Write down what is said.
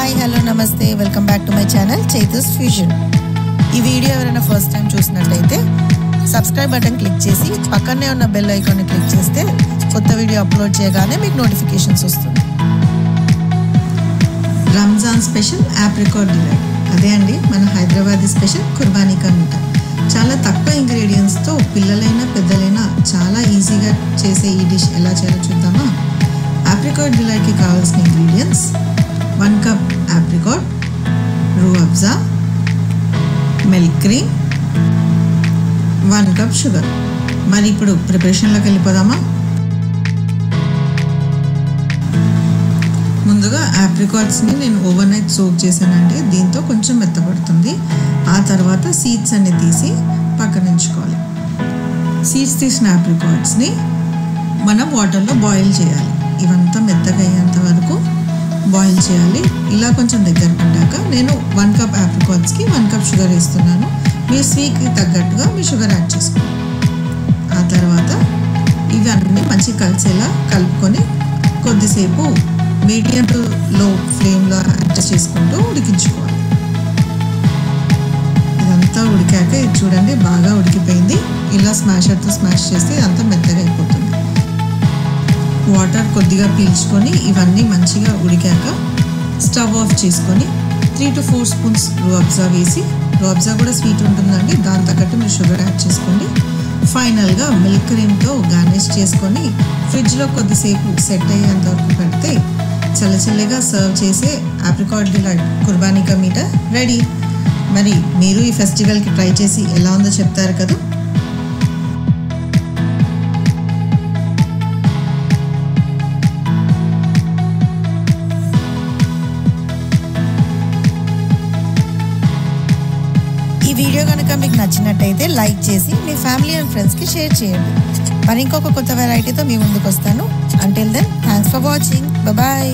Hi hello నమస్తే welcome back to my channel Chaitu's fusion. ఈ video ఎవరైనా ఫస్ట్ టైం చూసినట్లయితే సబ్స్క్రైబ్ బటన్ క్లిక్ చేసి పక్కనే ఉన్న బెల్ ఐకాన్ని క్లిక్ చేస్తే కొత్త వీడియో అప్లోడ్ చేయగానే మీకు నోటిఫికేషన్స్ వస్తుంది. రంజాన్ స్పెషల్ ఆప్రికాట్ డిలైట్, అదే అండి మన హైదరాబాదీ స్పెషల్ కుర్బానీ కా మీఠా. చాలా తక్కువ ఇంగ్రీడియంట్స్తో పిల్లలైనా పెద్దలైనా చాలా ఈజీగా చేసే ఈ డిష్ ఎలా చేయాలో చూద్దామా. ఆప్రికాట్ డిలైట్కి కావాల్సిన ఇంగ్రీడియంట్స్: 1 కప్ ఆప్రికాట్, రూ Afza, milk cream, 1 cup sugar. మరి ఇప్పుడు ప్రిపరేషన్లోకి వెళ్ళిపోదామా. ముందుగా ఆప్రికాట్స్ని నేను ఓవర్ నైట్ సోక్ చేశానండి. దీంతో కొంచెం మెత్తపడుతుంది. ఆ తర్వాత సీడ్స్ అన్ని తీసి పక్కన ఉంచుకోవాలి. సీడ్స్ తీసిన ఆప్రికాట్స్ని మనం వాటర్లో బాయిల్ చేయాలి. ఇవంతా మెత్తగా అయ్యేంత వరకు బాయిల్ చేయాలి. ఇలా కొంచెం దగ్గర పడ్డాక నేను 1 కప్ ఆప్రికాట్స్కి 1 కప్ షుగర్ వేస్తున్నాను. మీరు స్వీట్కి తగ్గట్టుగా మీ షుగర్ యాడ్ చేసుకోండి. ఆ తర్వాత ఇవన్నీ మంచి కలిసేలా కలుపుకొని కొద్దిసేపు మీడియం టు లో ఫ్లేమ్లో అడ్జస్ట్ చేసుకుంటూ ఉడికించుకోవాలి. ఇదంతా ఉడికాక ఇది చూడండి బాగా ఉడికిపోయింది. ఇలా స్మాషర్తో స్మాష్ చేస్తే ఇదంతా మెత్తగా అయిపోతుంది. వాటర్ కొద్దిగా పీల్చుకొని ఇవన్నీ మంచిగా ఉడికాక స్టవ్ ఆఫ్ చేసుకొని 3 to 4 స్పూన్స్ రూ అఫ్జా వేసి, రూ అఫ్జా కూడా స్వీట్ ఉంటుందండి, దాని తగ్గట్టు మీరు షుగర్ యాడ్ చేసుకోండి. ఫైనల్గా మిల్క్ క్రీమ్తో గార్నిష్ చేసుకొని ఫ్రిడ్జ్లో కొద్దిసేపు సెట్ అయ్యేంత వరకు పెడితే చల్లచల్లగా సర్వ్ చేసే ఆప్రికాట్ డిలైట్ కుర్బానీ కా మీఠా రెడీ. మరి మీరు ఈ ఫెస్టివల్కి ట్రై చేసి ఎలా ఉందో చెప్తారు కదా. ఈ వీడియో కనుక మీకు నచ్చినట్టయితే లైక్ చేసి మీ ఫ్యామిలీ అండ్ ఫ్రెండ్స్కి షేర్ చేయండి. మరి ఇంకొక కొత్త వెరైటీతో మీ ముందుకు వస్తాను. Until then thanks for watching. Bye.